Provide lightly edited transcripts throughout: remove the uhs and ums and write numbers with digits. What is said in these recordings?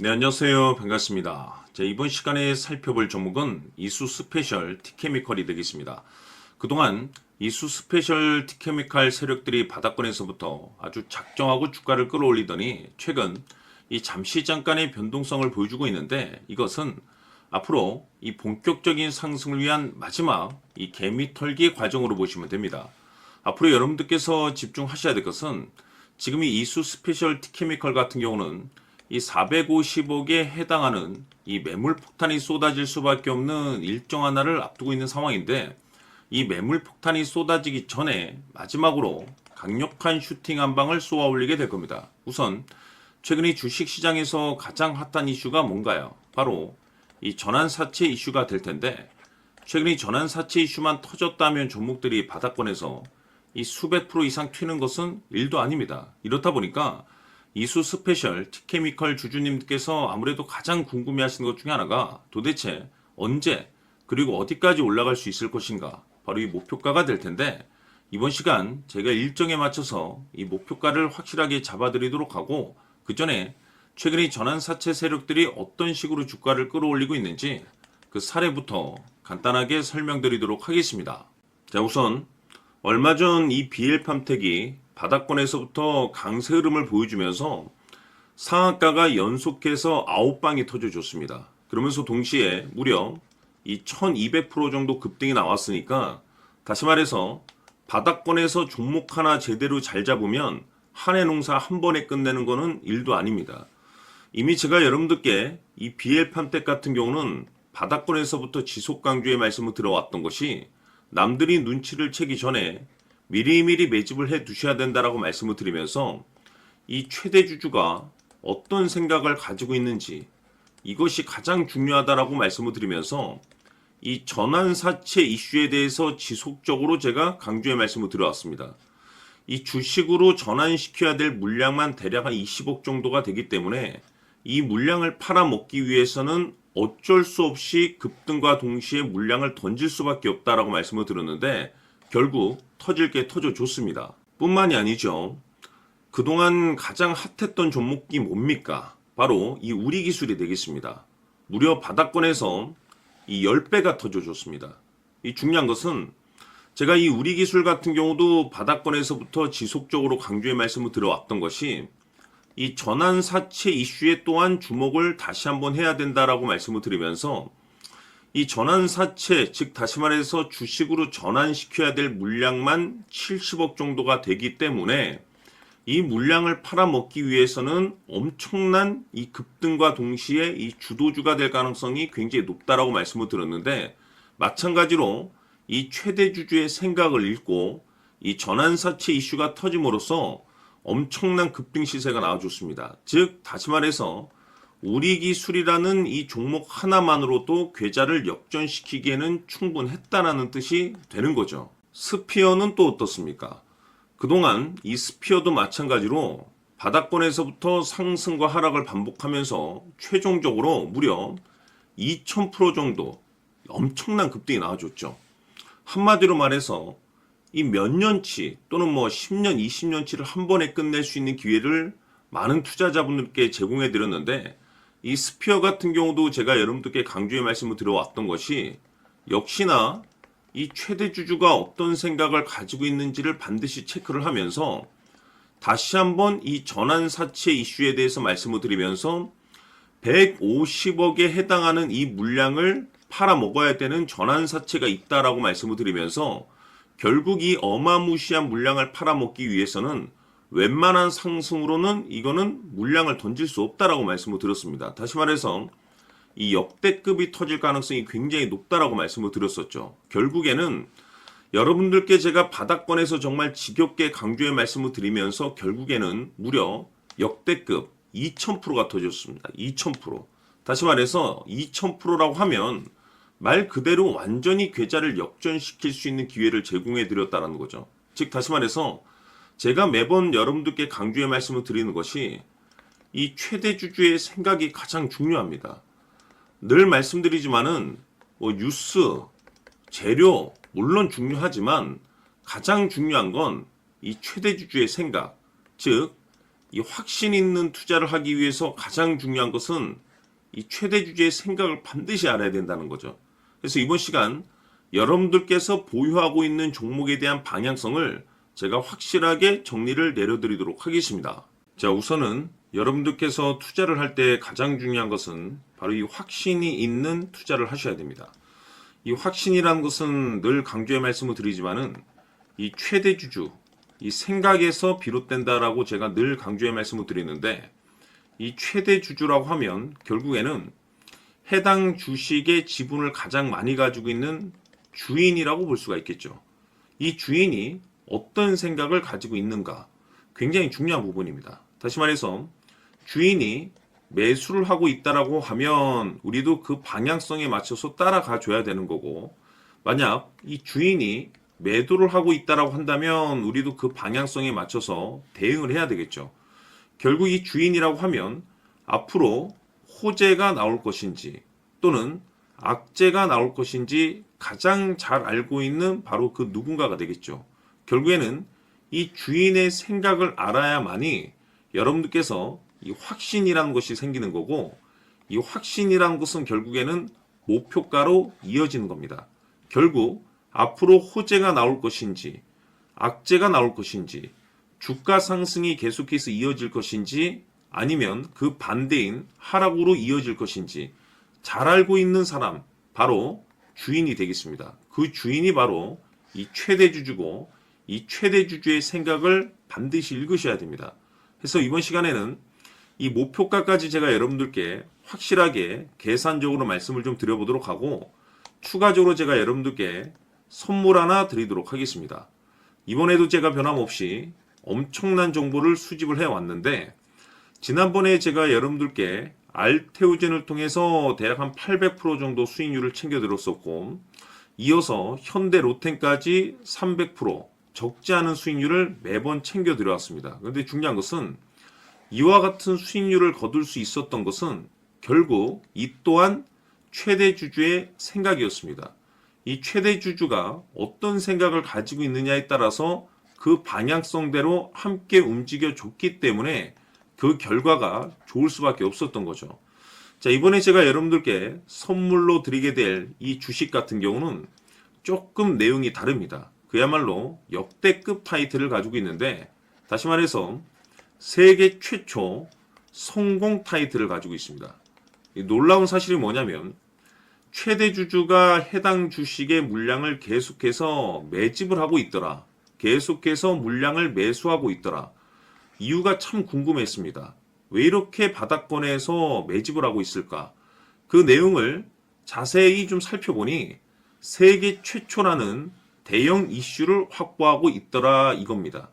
네, 안녕하세요. 반갑습니다. 이번 시간에 살펴볼 종목은 이수 스페셜 티케미컬이 되겠습니다. 그동안 이수 스페셜 티케미컬 세력들이 바닥권에서부터 아주 작정하고 주가를 끌어올리더니 최근 이 잠시 잠깐의 변동성을 보여주고 있는데, 이것은 앞으로 이 본격적인 상승을 위한 마지막 이 개미 털기 과정으로 보시면 됩니다. 앞으로 여러분들께서 집중하셔야 될 것은, 지금 이 이수 스페셜 티케미컬 같은 경우는 이 450억에 해당하는 이 매물 폭탄이 쏟아질 수밖에 없는 일정 하나를 앞두고 있는 상황인데, 이 매물 폭탄이 쏟아지기 전에 마지막으로 강력한 슈팅 한 방을 쏘아 올리게 될 겁니다. 우선 최근 이 주식시장에서 가장 핫한 이슈가 뭔가요? 바로 이 전환사채 이슈가 될 텐데, 최근 이 전환사채 이슈만 터졌다면 종목들이 바닥권에서 이 수백 프로 이상 튀는 것은 일도 아닙니다. 이렇다 보니까 이수 스페셜 티케미컬 주주님께서 아무래도 가장 궁금해하시는 것 중에 하나가, 도대체 언제 그리고 어디까지 올라갈 수 있을 것인가, 바로 이 목표가가 될 텐데, 이번 시간 제가 일정에 맞춰서 이 목표가를 확실하게 잡아드리도록 하고, 그 전에 최근 이 전환사채 세력들이 어떤 식으로 주가를 끌어올리고 있는지 그 사례부터 간단하게 설명드리도록 하겠습니다. 자, 우선 얼마 전 이 BL팜텍이 바닥권에서부터 강세 흐름을 보여주면서 상한가가 연속해서 9방이 터져줬습니다. 그러면서 동시에 무려 이 1200% 정도 급등이 나왔으니까, 다시 말해서 바닥권에서 종목 하나 제대로 잘 잡으면 한 해 농사 한 번에 끝내는 거는 일도 아닙니다. 이미 제가 여러분들께 이 BL팜텍 같은 경우는 바닥권에서부터 지속 강조의 말씀을 들어왔던 것이, 남들이 눈치를 채기 전에 미리미리 매집을 해 두셔야 된다라고 말씀을 드리면서, 이 최대 주주가 어떤 생각을 가지고 있는지 이것이 가장 중요하다라고 말씀을 드리면서, 이 전환사채 이슈에 대해서 지속적으로 제가 강조의 말씀을 드려왔습니다. 이 주식으로 전환시켜야 될 물량만 대략 한 20억 정도가 되기 때문에, 이 물량을 팔아먹기 위해서는 어쩔 수 없이 급등과 동시에 물량을 던질 수밖에 없다라고 말씀을 드렸는데, 결국 터질 게 터져줬습니다. 뿐만이 아니죠. 그동안 가장 핫했던 종목이 뭡니까? 바로 이 우리기술이 되겠습니다. 무려 바닥권에서 이 10배가 터져줬습니다. 이 중요한 것은, 제가 이 우리기술 같은 경우도 바닥권에서부터 지속적으로 강조의 말씀을 들어왔던 것이, 이 전환사채 이슈에 또한 주목을 다시 한번 해야 된다라고 말씀을 드리면서, 이 전환사채, 즉 다시 말해서 주식으로 전환시켜야 될 물량만 70억 정도가 되기 때문에, 이 물량을 팔아먹기 위해서는 엄청난 이 급등과 동시에 이 주도주가 될 가능성이 굉장히 높다라고 말씀을 드렸는데, 마찬가지로 이 최대 주주의 생각을 읽고 이 전환사채 이슈가 터짐으로써 엄청난 급등 시세가 나와줬습니다. 즉 다시 말해서 우리기술이라는 이 종목 하나만으로도 계좌를 역전시키기에는 충분했다라는 뜻이 되는 거죠. 스피어는 또 어떻습니까? 그동안 이 스피어도 마찬가지로 바닥권에서부터 상승과 하락을 반복하면서 최종적으로 무려 2000% 정도 엄청난 급등이 나와줬죠. 한마디로 말해서 이 몇 년치 또는 뭐 10년, 20년치를 한 번에 끝낼 수 있는 기회를 많은 투자자분들께 제공해 드렸는데, 이 스피어 같은 경우도 제가 여러분들께 강조의 말씀을 드려왔던 것이, 역시나 이 최대 주주가 어떤 생각을 가지고 있는지를 반드시 체크를 하면서 다시 한번 이 전환사채 이슈에 대해서 말씀을 드리면서 150억에 해당하는 이 물량을 팔아먹어야 되는 전환사채가 있다라고 말씀을 드리면서, 결국 이 어마무시한 물량을 팔아먹기 위해서는 웬만한 상승으로는 이거는 물량을 던질 수 없다라고 말씀을 드렸습니다. 다시 말해서 이 역대급이 터질 가능성이 굉장히 높다라고 말씀을 드렸었죠. 결국에는 여러분들께 제가 바닥권에서 정말 지겹게 강조의 말씀을 드리면서 결국에는 무려 역대급 2000%가 터졌습니다. 2000%. 다시 말해서 2000%라고 하면 말 그대로 완전히 계좌를 역전시킬 수 있는 기회를 제공해 드렸다는 거죠. 즉 다시 말해서 제가 매번 여러분들께 강조의 말씀을 드리는 것이, 이 최대 주주의 생각이 가장 중요합니다. 늘 말씀드리지만은 뭐 뉴스, 재료 물론 중요하지만 가장 중요한 건 이 최대 주주의 생각, 즉 이 확신 있는 투자를 하기 위해서 가장 중요한 것은 이 최대 주주의 생각을 반드시 알아야 된다는 거죠. 그래서 이번 시간 여러분들께서 보유하고 있는 종목에 대한 방향성을 제가 확실하게 정리를 내려드리도록 하겠습니다. 자, 우선은 여러분들께서 투자를 할 때 가장 중요한 것은 바로 이 확신이 있는 투자를 하셔야 됩니다. 이 확신이라는 것은 늘 강조의 말씀을 드리지만은 이 최대 주주, 이 생각에서 비롯된다라고 제가 늘 강조의 말씀을 드리는데, 이 최대 주주라고 하면 결국에는 해당 주식의 지분을 가장 많이 가지고 있는 주인이라고 볼 수가 있겠죠. 이 주인이 어떤 생각을 가지고 있는가, 굉장히 중요한 부분입니다. 다시 말해서 주인이 매수를 하고 있다라고 하면 우리도 그 방향성에 맞춰서 따라가 줘야 되는 거고, 만약 이 주인이 매도를 하고 있다라고 한다면 우리도 그 방향성에 맞춰서 대응을 해야 되겠죠. 결국 이 주인이라고 하면 앞으로 호재가 나올 것인지 또는 악재가 나올 것인지 가장 잘 알고 있는 바로 그 누군가가 되겠죠. 결국에는 이 주인의 생각을 알아야만이 여러분들께서 이 확신이라는 것이 생기는 거고, 이 확신이라는 것은 결국에는 목표가로 이어지는 겁니다. 결국 앞으로 호재가 나올 것인지 악재가 나올 것인지 주가 상승이 계속해서 이어질 것인지 아니면 그 반대인 하락으로 이어질 것인지 잘 알고 있는 사람, 바로 주인이 되겠습니다. 그 주인이 바로 이 최대 주주고, 이 최대 주주의 생각을 반드시 읽으셔야 됩니다. 그래서 이번 시간에는 이 목표가까지 제가 여러분들께 확실하게 계산적으로 말씀을 좀 드려보도록 하고, 추가적으로 제가 여러분들께 선물 하나 드리도록 하겠습니다. 이번에도 제가 변함없이 엄청난 정보를 수집을 해왔는데, 지난번에 제가 여러분들께 알테오젠을 통해서 대략 한 800% 정도 수익률을 챙겨드렸었고, 이어서 현대 로텐까지 300% 적지 않은 수익률을 매번 챙겨드려왔습니다. 그런데 중요한 것은 이와 같은 수익률을 거둘 수 있었던 것은 결국 이 또한 최대 주주의 생각이었습니다. 이 최대 주주가 어떤 생각을 가지고 있느냐에 따라서 그 방향성대로 함께 움직여 줬기 때문에 그 결과가 좋을 수밖에 없었던 거죠. 자, 이번에 제가 여러분들께 선물로 드리게 될 이 주식 같은 경우는 조금 내용이 다릅니다. 그야말로 역대급 타이틀을 가지고 있는데, 다시 말해서 세계 최초 성공 타이틀을 가지고 있습니다. 이 놀라운 사실이 뭐냐면 최대 주주가 해당 주식의 물량을 계속해서 매집을 하고 있더라. 계속해서 물량을 매수하고 있더라. 이유가 참 궁금했습니다. 왜 이렇게 바닥권에서 매집을 하고 있을까? 그 내용을 자세히 좀 살펴보니 세계 최초라는 대형 이슈를 확보하고 있더라 이겁니다.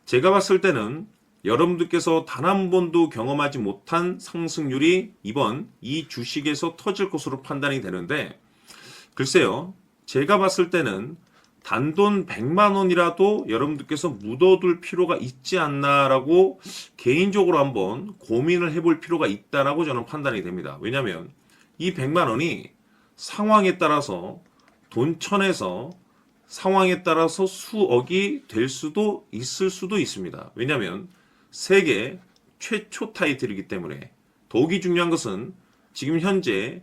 제가 봤을 때는 여러분들께서 단 한 번도 경험하지 못한 상승률이 이번 이 주식에서 터질 것으로 판단이 되는데, 글쎄요, 제가 봤을 때는 단돈 100만 원이라도 여러분들께서 묻어둘 필요가 있지 않나라고 개인적으로 한번 고민을 해볼 필요가 있다라고 저는 판단이 됩니다. 왜냐하면 이 100만 원이 상황에 따라서 돈천에서 상황에 따라서 수억이 될 수도 있을 수도 있습니다. 왜냐하면 세계 최초 타이틀이기 때문에. 더욱이 중요한 것은 지금 현재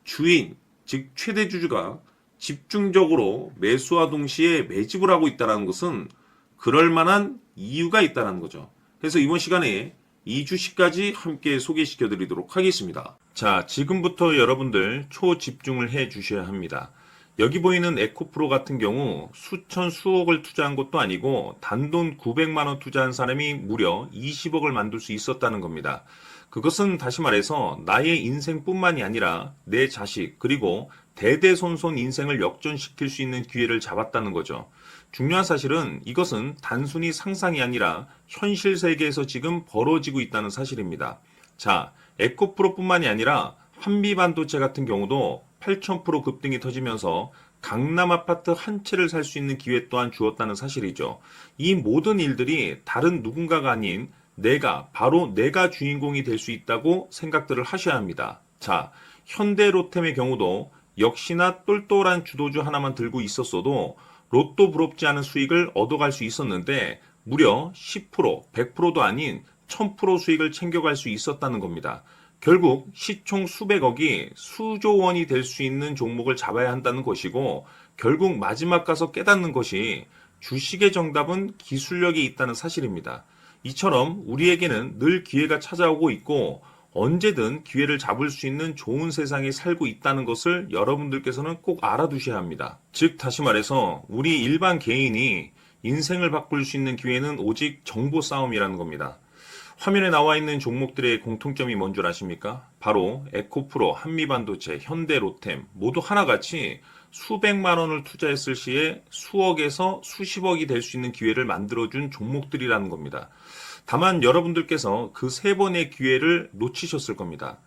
주인, 즉 최대 주주가 집중적으로 매수와 동시에 매집을 하고 있다는 것은 그럴 만한 이유가 있다는 거죠. 그래서 이번 시간에 이 주식까지 함께 소개시켜 드리도록 하겠습니다. 자, 지금부터 여러분들 초집중을 해 주셔야 합니다. 여기 보이는 에코프로 같은 경우 수천 수억을 투자한 것도 아니고 단돈 900만 원 투자한 사람이 무려 20억을 만들 수 있었다는 겁니다. 그것은 다시 말해서 나의 인생뿐만이 아니라 내 자식 그리고 대대손손 인생을 역전시킬 수 있는 기회를 잡았다는 거죠. 중요한 사실은 이것은 단순히 상상이 아니라 현실 세계에서 지금 벌어지고 있다는 사실입니다. 자, 에코프로뿐만이 아니라 한미반도체 같은 경우도 8,000% 급등이 터지면서 강남 아파트 한 채를 살 수 있는 기회 또한 주었다는 사실이죠. 이 모든 일들이 다른 누군가가 아닌 바로 내가 주인공이 될 수 있다고 생각들을 하셔야 합니다. 자, 현대로템의 경우도 역시나 똘똘한 주도주 하나만 들고 있었어도 로또 부럽지 않은 수익을 얻어갈 수 있었는데 무려 10%, 100%도 아닌 1000% 수익을 챙겨갈 수 있었다는 겁니다. 결국 시총 수백억이 수조 원이 될 수 있는 종목을 잡아야 한다는 것이고, 결국 마지막 가서 깨닫는 것이 주식의 정답은 기술력이 있다는 사실입니다. 이처럼 우리에게는 늘 기회가 찾아오고 있고 언제든 기회를 잡을 수 있는 좋은 세상에 살고 있다는 것을 여러분들께서는 꼭 알아두셔야 합니다. 즉 다시 말해서 우리 일반 개인이 인생을 바꿀 수 있는 기회는 오직 정보 싸움이라는 겁니다. 화면에 나와 있는 종목들의 공통점이 뭔 줄 아십니까? 바로 에코프로, 한미반도체, 현대로템 모두 하나같이 수백만 원을 투자했을 시에 수억에서 수십억이 될 수 있는 기회를 만들어준 종목들이라는 겁니다. 다만 여러분들께서 그 세 번의 기회를 놓치셨을 겁니다.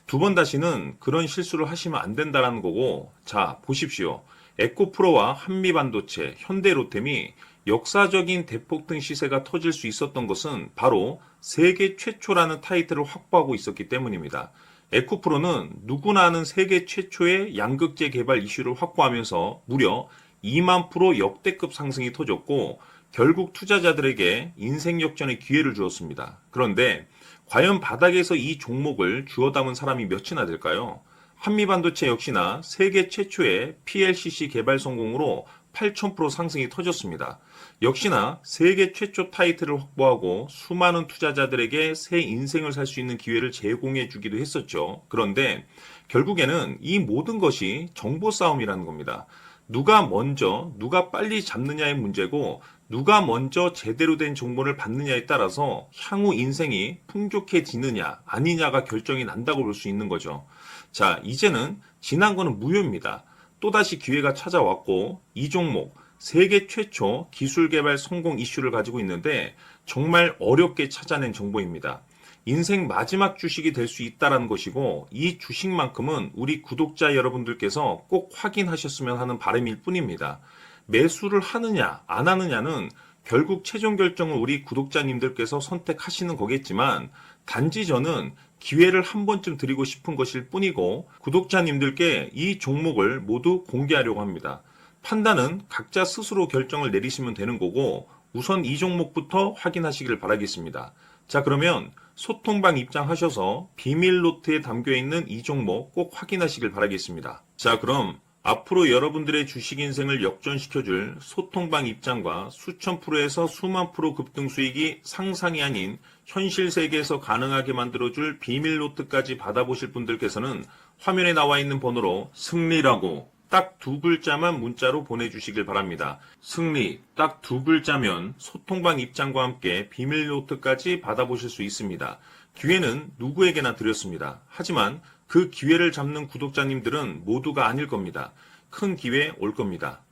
두 번 다시는 그런 실수를 하시면 안 된다는 거고, 자 보십시오. 에코프로와 한미반도체, 현대로템이 역사적인 대폭등 시세가 터질 수 있었던 것은 바로 세계 최초라는 타이틀을 확보하고 있었기 때문입니다. 에코프로는 누구나 아는 세계 최초의 양극재 개발 이슈를 확보하면서 무려 2만 프로 역대급 상승이 터졌고 결국 투자자들에게 인생 역전의 기회를 주었습니다. 그런데 과연 바닥에서 이 종목을 주워 담은 사람이 몇이나 될까요? 한미반도체 역시나 세계 최초의 PLCC 개발 성공으로 8000% 상승이 터졌습니다. 역시나 세계 최초 타이틀을 확보하고 수많은 투자자들에게 새 인생을 살 수 있는 기회를 제공해 주기도 했었죠. 그런데 결국에는 이 모든 것이 정보 싸움이라는 겁니다. 누가 먼저, 누가 빨리 잡느냐의 문제고 누가 먼저 제대로 된 정보를 받느냐에 따라서 향후 인생이 풍족해지느냐 아니냐가 결정이 난다고 볼 수 있는 거죠. 자, 이제는 지난 거는 무효입니다. 또다시 기회가 찾아왔고 이 종목 세계 최초 기술 개발 성공 이슈를 가지고 있는데 정말 어렵게 찾아낸 정보입니다. 인생 마지막 주식이 될 수 있다는 것이고 이 주식만큼은 우리 구독자 여러분들께서 꼭 확인하셨으면 하는 바람일 뿐입니다. 매수를 하느냐 안 하느냐는 결국 최종 결정을 우리 구독자님들께서 선택하시는 거겠지만 단지 저는 기회를 한 번쯤 드리고 싶은 것일 뿐이고 구독자님들께 이 종목을 모두 공개하려고 합니다. 판단은 각자 스스로 결정을 내리시면 되는 거고 우선 이 종목부터 확인하시길 바라겠습니다. 자, 그러면 소통방 입장하셔서 비밀 노트에 담겨있는 이 종목 꼭 확인하시길 바라겠습니다. 자, 그럼 앞으로 여러분들의 주식 인생을 역전시켜줄 소통방 입장과 수천 프로에서 수만 프로 급등 수익이 상상이 아닌 현실 세계에서 가능하게 만들어줄 비밀 노트까지 받아보실 분들께서는 화면에 나와 있는 번호로 승리라고 딱 두 글자만 문자로 보내주시길 바랍니다. 승리 딱 두 글자면 소통방 입장과 함께 비밀 노트까지 받아보실 수 있습니다. 기회는 누구에게나 드렸습니다. 하지만 그 기회를 잡는 구독자님들은 모두가 아닐 겁니다. 큰 기회 올 겁니다.